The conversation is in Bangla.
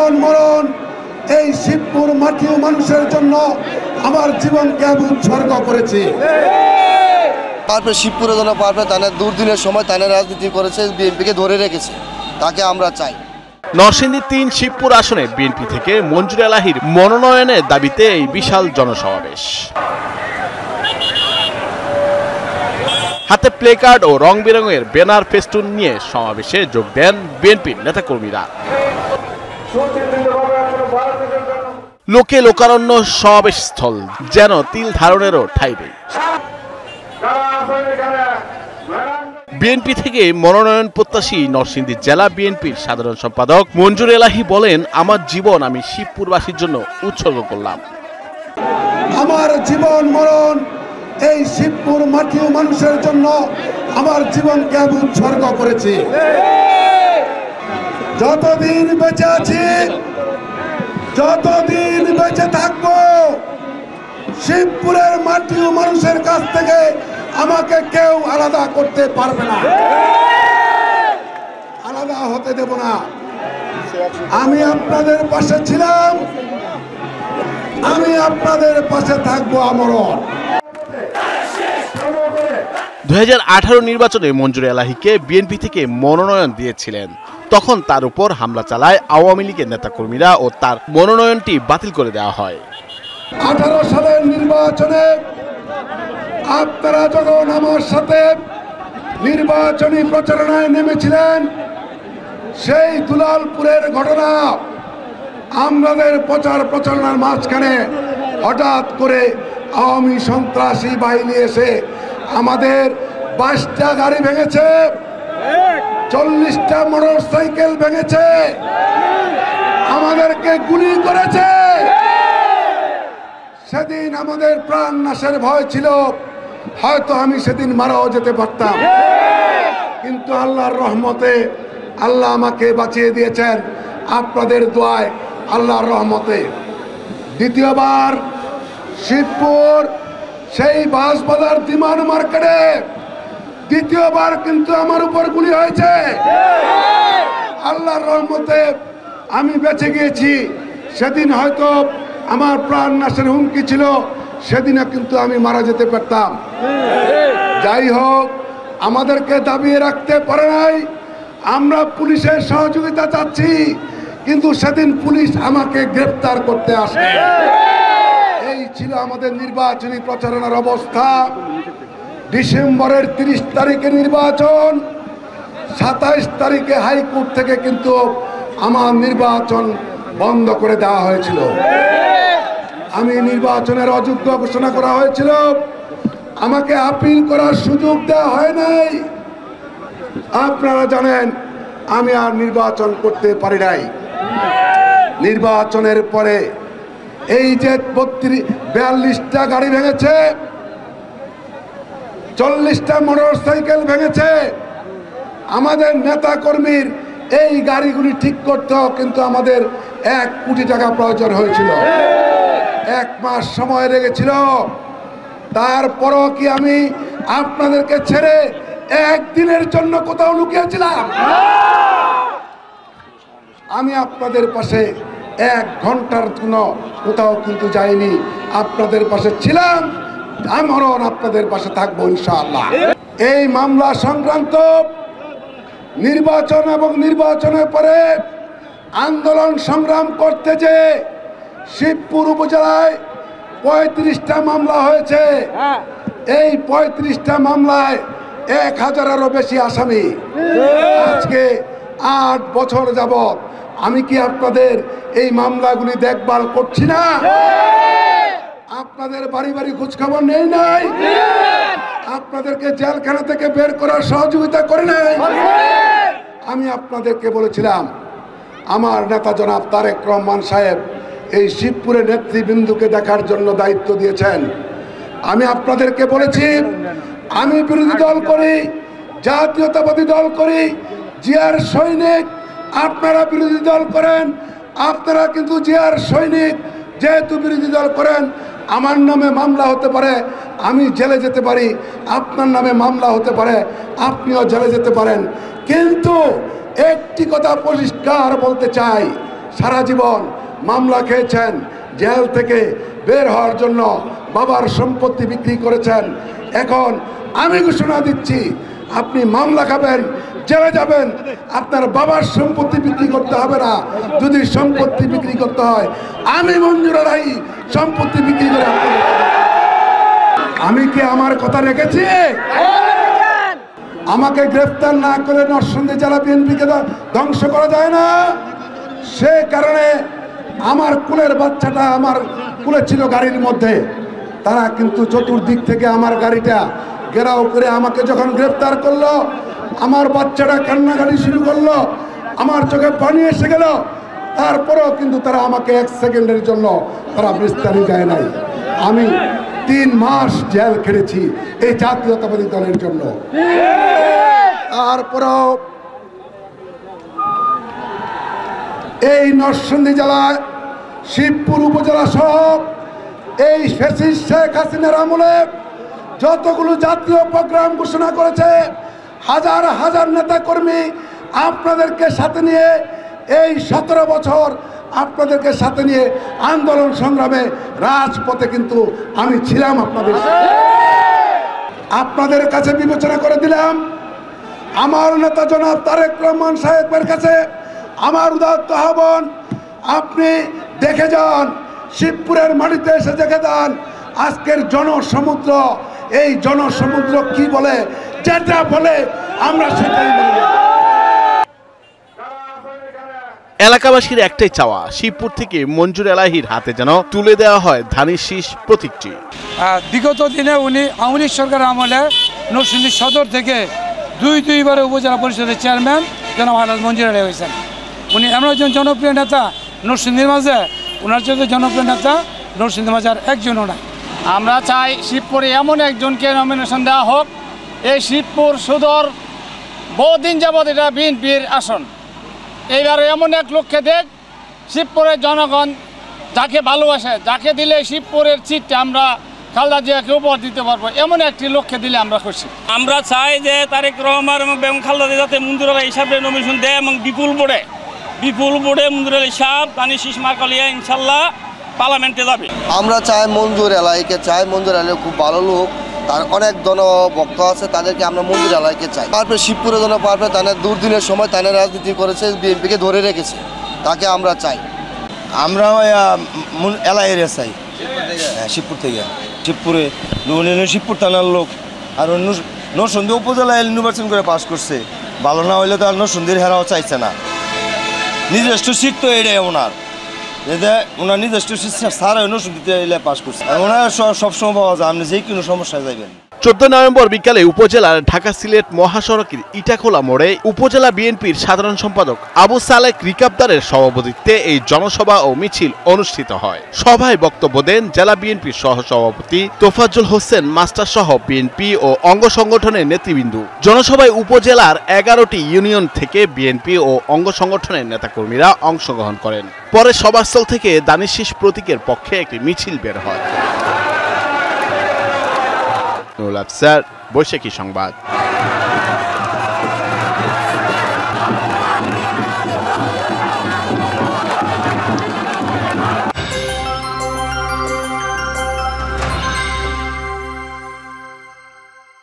জীবন মরণ এই শিবপুর মাটি ও মানুষের জন্য আমার জীবনকে আমি উৎসর্গ করেছি। পারবে শিবপুরের জন্য পারবে, তাদের দুর্দিনের সময় তাদের রাজনীতি করেছে, বিএনপিকে ধরে রেখেছে, তাকে আমরা চাই। নরসিংদী ৩ শিবপুর আসনে বিএনপি থেকে মঞ্জুর এলাহীর মনোনয়নের দাবিতে এই বিশাল জনসমাবেশ। হাতে প্লেকার্ড ও রং বেরঙের ব্যানার ফেস্টুন নিয়ে সমাবেশে যোগ দেন বিএনপির নেতাকর্মীরা। লোকে লোকারণ্য সমাবেশ স্থল যেন তিল ধারণেরও ঠাঁই নেই। বিএনপি থেকে মনোনয়ন প্রত্যাশী নরসিংদী জেলা বিএনপির সাধারণ সম্পাদক মঞ্জুর এলাহী বলেন, আমার জীবন আমি শিবপুরবাসীর জন্য উৎসর্গ করলাম। আমার জীবন মরণ এই শিবপুর মাটি ও মানুষের জন্য আমার জীবনকে আমি উৎসর্গ করেছি। যতদিন বেঁচে আছি, যতদিন বেঁচে থাকবো, শিবপুরের মাটি ও মানুষের কাছ থেকে আমাকে কেউ আলাদা করতে পারবে না, আলাদা হতে দেব না। আমি আপনাদের পাশে ছিলাম, আমি আপনাদের পাশে থাকবো আমরণ। 2018 নির্বাচনে মঞ্জুর এলাহীকে বিএনপি থেকে মনোনয়ন দিয়েছিলেন, তখন তার উপর হামলা চালায় আওয়ামী লীগের নেতাকর্মীরা ও তার মনোনয়নটি বাতিল করে দেওয়া হয়। 18 সালের নির্বাচনে আপনারা যখন আমার সাথে নির্বাচনী প্রচারণায় নেমেছিলেন, সেই দুলালপুরের ঘটনা, আমাদের প্রচারণার মাঝখানে হঠাৎ করে আওয়ামী সন্ত্রাসী বাহিনী এসে আমাদের 22টা গাড়ি ভেঙেছে, 40টা মোটর সাইকেল ভেঙেছে, আমাদেরকে গুলি করেছে। সেদিন আমাদের প্রাণ নাশের ভয় ছিল, হয়তো আমি সেদিন মারাও যেতে পারতাম, কিন্তু আল্লাহর রহমতে আল্লাহ আমাকে বাঁচিয়ে দিয়েছেন, আপনাদের দোয়ায়, আল্লাহর রহমতে। দ্বিতীয়বার শিবপুর সেই বাঁশবাজার দিমান মার্কেটে দ্বিতীয়বার কিন্তু আমার উপর গুলি হয়েছে। আল্লাহর রহমতে আমি বেঁচে গিয়েছি। সেদিন হয়তো আমার প্রাণ নাশের হুমকি ছিল, সেদিনে কিন্তু আমি মারা যেতে পারতাম। যাই হোক, আমাদেরকে দাবিয়ে রাখতে পারে নাই। আমরা পুলিশের সহযোগিতা চাচ্ছি, কিন্তু সেদিন পুলিশ আমাকে গ্রেফতার করতে আসে। এই ছিল আমাদের নির্বাচনী প্রচারণার অবস্থা। ডিসেম্বরের 30 তারিখে নির্বাচন, 27 তারিখে হাইকোর্ট থেকে কিন্তু আমার নির্বাচন বন্ধ করে দেওয়া হয়েছিল। আমি নির্বাচনের অযোগ্য ঘোষণা করা হয়েছিল, আমাকে আপিল করার সুযোগ দেওয়া হয় নাই। আপনারা জানেন আমি আর নির্বাচন করতে পারি নাই। নির্বাচনের পরে এই যে 42টা গাড়ি ভেঙেছে, 40টা মোটর সাইকেল ভেঙেছে, আমাদের নেতা কর্মীর এই গাড়িগুলি ঠিক করতেও কিন্তু আমাদের 1 কোটি টাকা প্রয়োজন হয়েছিল। 1 মাস সময় লেগেছিল। তারপরও কি আমি আপনাদেরকে ছেড়ে একদিনের জন্য কোথাও লুকিয়েছিলাম? আমি আপনাদের পাশে 1 ঘন্টার জন্য কোথাও কিন্তু যাইনি, আপনাদের পাশে ছিলাম, আমরাও আপনাদের পাশে থাকবো ইনশাআল্লাহ। এই মামলা সংক্রান্ত নির্বাচন এবং নির্বাচনের পরে আন্দোলন সংগ্রাম করতে যে শিবপুর উপজেলায় 35টা মামলা হয়েছে। এই 35টা মামলায় 1000-এরও বেশি আসামি। আজকে 8 বছর যাবত আমি কি আপনাদের এই মামলাগুলি দেখভাল করছি না? আপনাদের বাড়ি বাড়ি খোঁজখবর নেই নাই? আপনাদেরকে জেলখানা থেকে বের করার সহযোগিতা করে নাই? আমি আপনাদেরকে বলেছিলাম, আমার নেতা জনাব তারেক রহমান সাহেব এই শিবপুরের নেতৃবৃন্দকে দেখার জন্য দায়িত্ব দিয়েছেন। আমি আপনাদেরকে বলেছি, আমি বিরোধী দল করি, জাতীয়তাবাদী দল করি, জিয়ার সৈনিক। আপনারা বিরোধী দল করেন, আপনারা কিন্তু জিয়ার সৈনিক। যেহেতু বিরোধী দল করেন, আমার নামে মামলা হতে পারে, আমি জেলে যেতে পারি, আপনার নামে মামলা হতে পারে, আপনিও জেলে যেতে পারেন। কিন্তু একটি কথা পরিষ্কার বলতে চাই, সারা জীবন মামলা খেয়েছেন, জেল থেকে বের হওয়ার জন্য বাবার সম্পত্তি বিক্রি করেছেন। এখন আমি ঘোষণা দিচ্ছি, আপনি মামলা খাবেন, জেলে যাবেন, আপনার বাবার সম্পত্তি বিক্রি করতে হবে না। যদি সম্পত্তি বিক্রি করতে হয়, আমি মঞ্জুর এলাহি সম্পত্তি বিক্রি করে আমি কি আমার কথা রেখেছি? আমাকে গ্রেফতার না করে নরসিংদী জেলা বিএনপিকে ধ্বংস করা যায় না। সে কারণে আমার কুলের বাচ্চাটা আমার কুলে ছিল গাড়ির মধ্যে, তারা কিন্তু চতুর্দিক থেকে আমার গাড়িটা ঘেরাও করে আমাকে যখন গ্রেফতার করলো, আমার বাচ্চাটা কান্নাকাটি শুরু করলো, আমার চোখে পানি এসে গেল। তারপরেও কিন্তু তারা আমাকে 1 সেকেন্ডের জন্য তারা বিস্তারিত যায় নাই। আমি 3 মাস জেল খেটেছি এই জাতীয়তাবাদী দলের জন্য। তারপরেও এই নরসিংদী জেলায় শিবপুর উপজেলা সহ এই ফ্যাসিস্ট শেখ হাসিনার আমলে যতগুলো জাতীয় প্রোগ্রাম ঘোষণা করেছে, হাজার হাজার নেতা কর্মী আপনাদেরকে সাথে নিয়ে এই 17 বছর আপনাদেরকে সাথে নিয়ে আন্দোলন সংগ্রামে রাজপথে কিন্তু আমি ছিলাম। আপনাদের কাছে বিবেচনা করে দিলাম, আমার নেতা জনাব তারেক রহমান সাহেবের কাছে আমার উদাত্ত আহ্বান, আপনি দেখে যান, শিবপুরের মাটিতে এসে দেখে যান আজকের জনসমুদ্র। এই জনসমুদ্র কি বলে? যেটা বলে আমরা সেটাই বলি। এলাকাবাসীর একটাই চাওয়া, শিবপুর থেকে মঞ্জুর এলাহির হাতে যেন তুলে দেওয়া হয় ধানের শীষ প্রতীকটি। বিগত দিনে উনি আওয়ামী লীগ সরকারের আমলে নরসিংদী সদর থেকে দুইবারে উপজেলা পরিষদের চেয়ারম্যান জনাব আলহাজ মঞ্জুর এলাহি হয়েছেন। উনি এমন একজন জনপ্রিয় নেতা নরসিংদীর মাঝে, ওনার চেয়ে জনপ্রিয় নেতা নরসিংদীর মাঝে আর একজনও না। আমরা চাই শিবপুরে এমন একজনকে নমিনেশন দেওয়া হোক। এই শিবপুর সদর বহুদিন যাবৎ এটা বিএনপির আসন। এইবারে এমন এক লোককে দেখ, শিবপুরের জনগণ যাকে ভালোবাসে, যাকে দিলে শিবপুরের সিটটা আমরা খালেদা জিয়াকে উপহার দিতে পারবো, এমন একটি লোককে দিলে আমরা খুশি। আমরা চাই যে তারেক রহমান এবং বেগম খালেদা জিয়া যাতে মঞ্জুর এলাহি হিসাবে নমিনেশন দেয় এবং বিপুল বোর্ডে মঞ্জুর এলাহি সাহেব ধানের শীষ মার্কা লিয়ে ইনশাল্লাহ পার্লামেন্টে যাবে। আমরা চাই মঞ্জুর এলাহিকে চাই। মঞ্জুর এলাহি খুব ভালো লোক, তার অনেক জনভক্ত আছে, তাদেরকে আমরা মঞ্জুর এলাহিকে চাই। তারপরে শিবপুরের জন্য পারবে তাদের দুর্দিনের সময় তাদের রাজনীতি করেছে, বিএনপিকে ধরে রেখেছে, তাকে আমরা চাই। আমরা এলাহির চাই শিবপুর থেকে। শিবপুরে শিবপুর থানার লোক, আর নরসিংদী উপজেলায় নির্বাচন করে পাশ করছে, ভালো না হইলে তো আর নরসিংদীর হেরাও চাইছে না। নিজস্ব সিট তো এটাই ওনার নিজস্ব সিট সারা নরসিংদীতে এলে পাশ করছে, ওনার সবসময় পাওয়া যায়, আপনি যে কোনো সমস্যায় যাবেন। 14 নভেম্বর বিকালে উপজেলার ঢাকা সিলেট মহাসড়কের ইটাখোলা মোড়ে উপজেলা বিএনপির সাধারণ সম্পাদক আবু সালেক রিকাবদারের সভাপতিত্বে এই জনসভা ও মিছিল অনুষ্ঠিত হয়। সভায় বক্তব্য দেন জেলা বিএনপির সহসভাপতি তোফাজ্জল হোসেন মাস্টার সহ বিএনপি ও অঙ্গ সংগঠনের নেতৃবৃন্দ। জনসভায় উপজেলার 11টি ইউনিয়ন থেকে বিএনপি ও অঙ্গ সংগঠনের নেতাকর্মীরা অংশগ্রহণ করেন। পরে সভাস্থল থেকে ধানের শীষ প্রতীকের পক্ষে একটি মিছিল বের হয়। নুরুল আফসার, বৈশাখী সংবাদ।